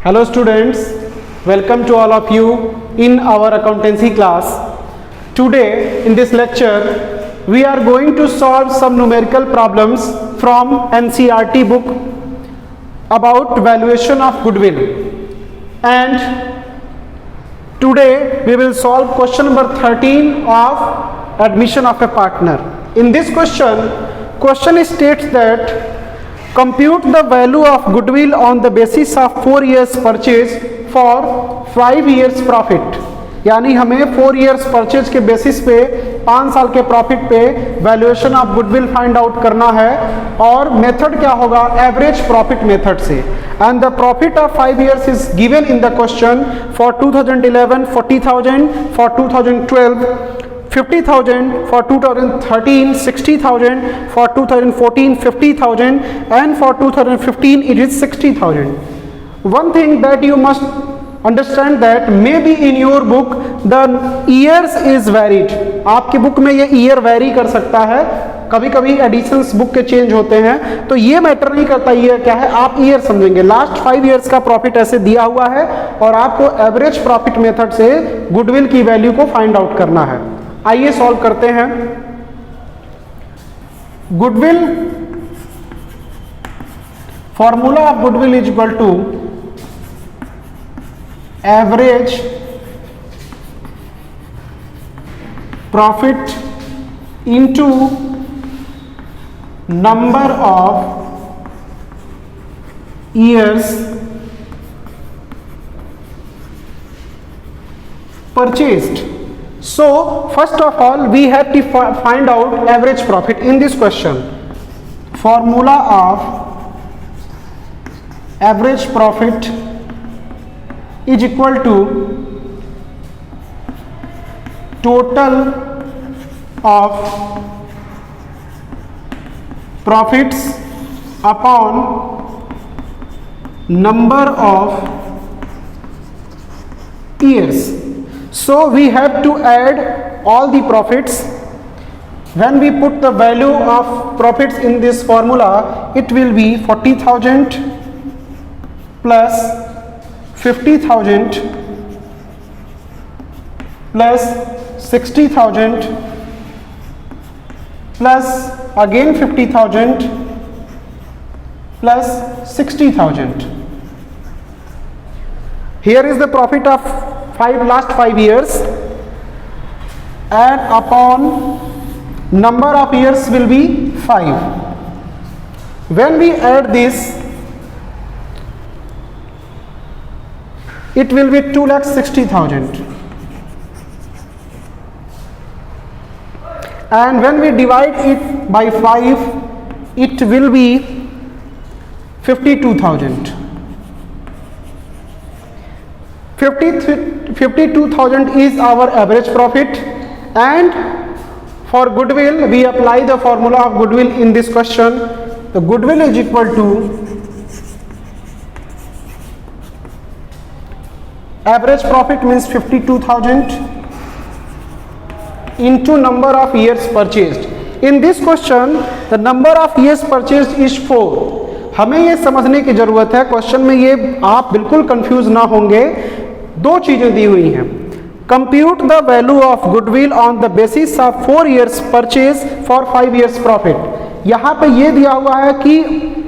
Hello students, welcome to all of you in our accountancy class. Today in this lecture we are going to solve some numerical problems from NCERT book about valuation of goodwill, and today we will solve question number 13 of admission of a partner. In this question states that compute the value of goodwill on the basis of 4 years purchase for 5 years profit. यानी हमें 4 years purchase के basis पे 5 साल के profit पे valuation of goodwill find out करना है, और मेथड क्या होगा? एवरेज प्रॉफिट मेथड से. And the profit of 5 years is given in the question. For 2011 40,000, for 2012 50,000, for 2013 60,000, for 2014 50,000, and for 2015 it is 60,000. One thing that you must understand that maybe in your book the years is varied. आपकी book में ये year very कर सकता है, कभी कभी editions book के change होते हैं, तो ये मैटर नहीं करता ईयर क्या है, आप ईयर समझेंगे. लास्ट 5 years का प्रॉफिट ऐसे दिया हुआ है और आपको एवरेज प्रॉफिट मेथड से गुडविल की वैल्यू को फाइंड आउट करना है. आइए सॉल्व करते हैं. Goodwill, formula of goodwill is equal to average profit into number of years purchased. So first of all we have to find out average profit in this question. Formula of average profit is equal to total of profits upon number of years. So we have to add all the profits. When we put the value of profits in this formula, it will be 40,000 plus 50,000 plus 60,000 plus again 50,000 plus 60,000. Here is the profit of last 5 years, and upon number of years will be 5. When we add this, it will be 2,60,000, and when we divide it by 5, it will be 52,000. 52,000 is our average profit, and for goodwill we apply the formula of goodwill in this question. The goodwill is equal to average profit means 52,000 into number of years purchased. In this question the number of years purchased is 4. हमें ये समझने की जरूरत है, question में ये आप बिल्कुल कंफ्यूज ना होंगे. दो चीजें दी हुई हैं. Compute the value of goodwill on the basis of 4 years purchase for 5 years profit. यहाँ पे ये दिया हुआ है कि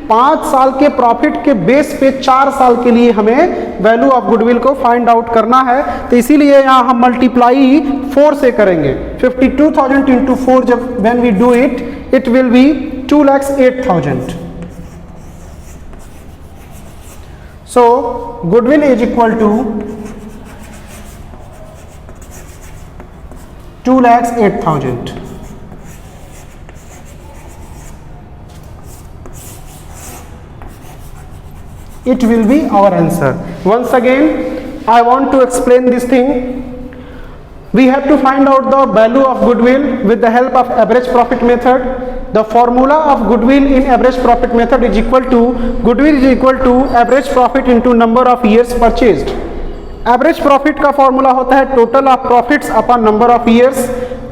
5 साल के प्रॉफिट के बेस पे 4 साल के लिए हमें वैल्यू ऑफ गुडविल को फाइंड आउट करना है, तो इसीलिए यहाँ हम मल्टीप्लाई 4 से करेंगे. 52,000 इंटू 4, जब when we do it, it will be 2,08,000. So goodwill is equal to 2,08,000. It will be our answer. Once again I want to explain this thing. We have to find out the value of goodwill with the help of average profit method. The formula of goodwill in average profit method is equal to, goodwill is equal to average profit into number of years purchased. Average profit का formula होता है total of profits upon number of years.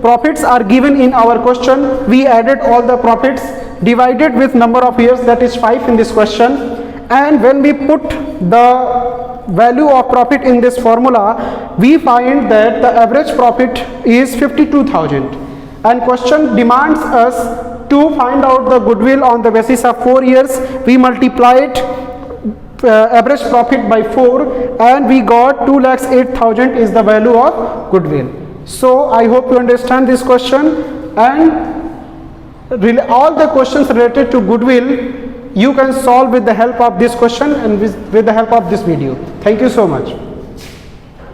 Profits are given in our question. We added all the profits divided with number of years, that is 5 in this question, and when we put the value of profit in this formula, we find that the average profit is 52,000, and question demands us to find out the goodwill on the basis of 4 years. We multiplied average profit by 4 and we got 2,08,000 is the value of goodwill. So I hope you understand this question, and all the questions related to goodwill you can solve with the help of this question and with the help of this video. Thank you so much.